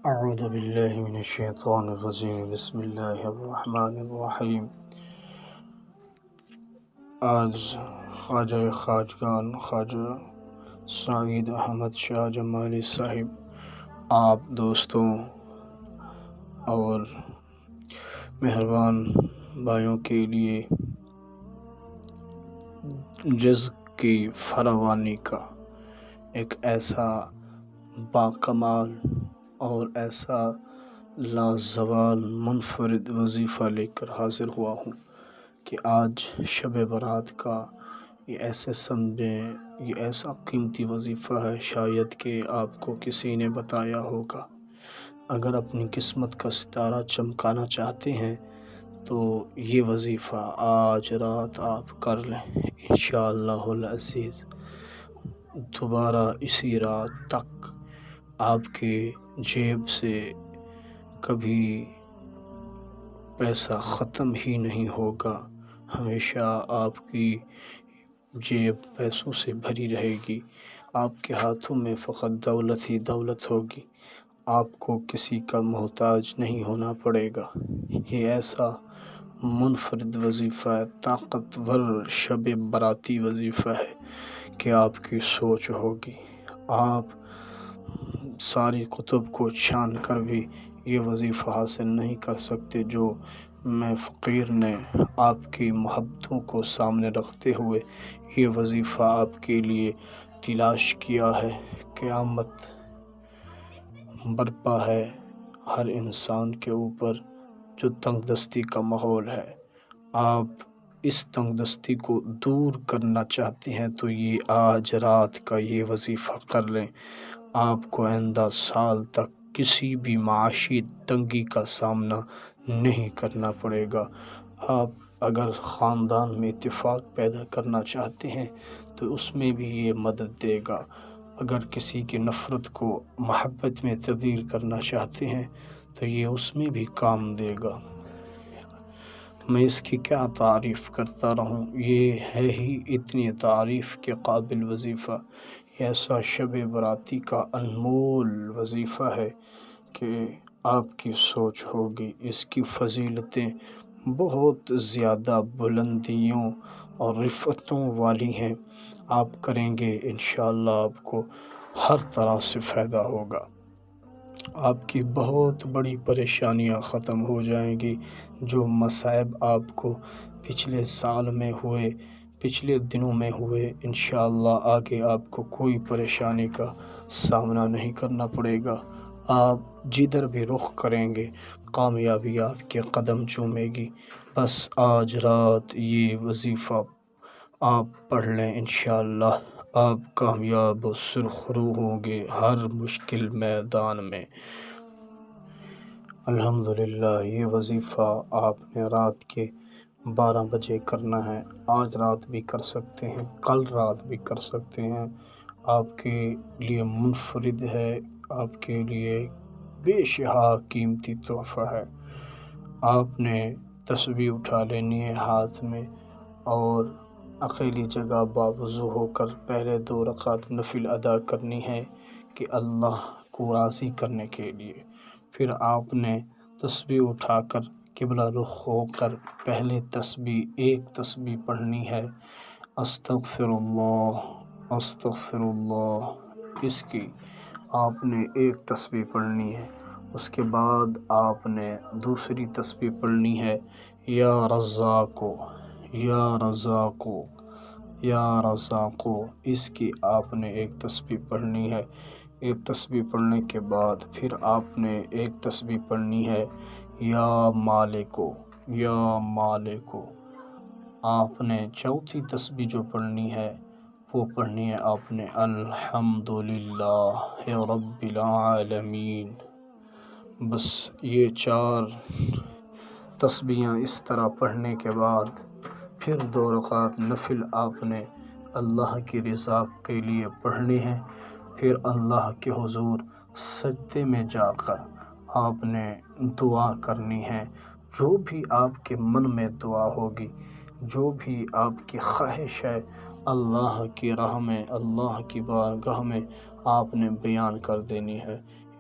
اعوذ باللہ من الشیطان الرجیم بسم اللہ الرحمن الرحیم۔ آج خواجہ خواجگان خواجہ سعید احمد شاہ جمالی صاحب آپ دوستوں اور مہربان بھائیوں کے لیے رزق کی فراوانی کا ایک ایسا باکمال اور ایسا لازوال منفرد وظیفہ لے کر حاضر ہوا ہوں کہ آج شب برات کا یہ ایسے سمجھیں، یہ ایسا قیمتی وظیفہ ہے شاید کہ آپ کو کسی نے بتایا ہوگا۔ اگر اپنی قسمت کا ستارہ چمکانا چاہتے ہیں تو یہ وظیفہ آج رات آپ کر لیں انشاءاللہ العزیز۔ دوبارہ اسی رات تک آپ کے جیب سے کبھی پیسہ ختم ہی نہیں ہوگا، ہمیشہ آپ کی جیب پیسوں سے بھری رہے گی، آپ کے ہاتھوں میں فقط دولت ہی دولت ہوگی، آپ کو کسی کا محتاج نہیں ہونا پڑے گا۔ یہ ایسا منفرد وظیفہ ہے، طاقتور شب براتی وظیفہ ہے کہ آپ کی سوچ ہوگی، آپ ساری کتب کو چھان کر بھی یہ وظیفہ حاصل نہیں کر سکتے جو میں فقیر نے آپ کی محبتوں کو سامنے رکھتے ہوئے یہ وظیفہ آپ کے لیے تلاش کیا ہے۔ قیامت برپا ہے ہر انسان کے اوپر جو تنگ دستی کا ماحول ہے، آپ اس تنگ دستی کو دور کرنا چاہتے ہیں تو یہ آج رات کا یہ وظیفہ کر لیں، آپ کو آئندہ سال تک کسی بھی معاشی تنگی کا سامنا نہیں کرنا پڑے گا۔ آپ اگر خاندان میں اتفاق پیدا کرنا چاہتے ہیں تو اس میں بھی یہ مدد دے گا، اگر کسی کی نفرت کو محبت میں تبدیل کرنا چاہتے ہیں تو یہ اس میں بھی کام دے گا۔ میں اس کی کیا تعریف کرتا رہوں، یہ ہے ہی اتنی تعریف کے قابل وظیفہ، ایسا شب براتی کا انمول وظیفہ ہے کہ آپ کی سوچ ہوگی، اس کی فضیلتیں بہت زیادہ بلندیوں اور رفعتوں والی ہیں، آپ کریں گے انشاءاللہ آپ کو ہر طرح سے فائدہ ہوگا، آپ کی بہت بڑی پریشانیاں ختم ہو جائیں گی، جو مصائب آپ کو پچھلے سال میں ہوئے، پچھلے دنوں میں ہوئے، انشاءاللہ آگے آپ کو کوئی پریشانی کا سامنا نہیں کرنا پڑے گا، آپ جدھر بھی رخ کریں گے کامیابی آپ کے قدم چومے گی۔ بس آج رات یہ وظیفہ آپ پڑھ لیں انشاءاللہ آپ کامیاب و سرخرو ہوں گے ہر مشکل میدان میں۔ الحمدللہ یہ وظیفہ آپ نے رات کے 12 بجے کرنا ہے، آج رات بھی کر سکتے ہیں، کل رات بھی کر سکتے ہیں، آپ کے لیے منفرد ہے، آپ کے لیے بے شہا قیمتی تحفہ ہے۔ آپ نے تسبیح اٹھا لینی ہے ہاتھ میں اور اکیلی جگہ باوضو ہو کر پہلے 2 رکعت نفل ادا کرنی ہے کہ اللہ کو راضی کرنے کے لیے، پھر آپ نے تسبیح اٹھا کر قبلہ رخ ہو کر پہلے ایک تسبیح پڑھنی ہے، استغفر اللہ استغفر اللہ، اس کی آپ نے ایک تسبیح پڑھنی ہے، اس کے بعد آپ نے دوسری تسبیح پڑھنی ہے، یا رزاقو یا رزاقو یا رزاقو، اس کی آپ نے ایک تسبیح پڑھنی ہے، ایک تسبیح پڑھنے کے بعد پھر آپ نے ایک تسبیح پڑھنی ہے، یا مالکو یا مالکو، آپ نے چوتھی تسبیح جو پڑھنی ہے وہ پڑھنی ہے آپ نے الحمدللہ رب العالمین۔ بس یہ 4 تسبیحاں اس طرح پڑھنے کے بعد پھر 2 رکعت نفل آپ نے اللہ کی رضا کے لیے پڑھنی ہے، پھر اللہ کے حضور سجدے میں جا کر آپ نے دعا کرنی ہے، جو بھی آپ کے من میں دعا ہوگی، جو بھی آپ کی خواہش ہے اللہ کی راہ میں، اللہ کی بارگاہ میں آپ نے بیان کر دینی ہے،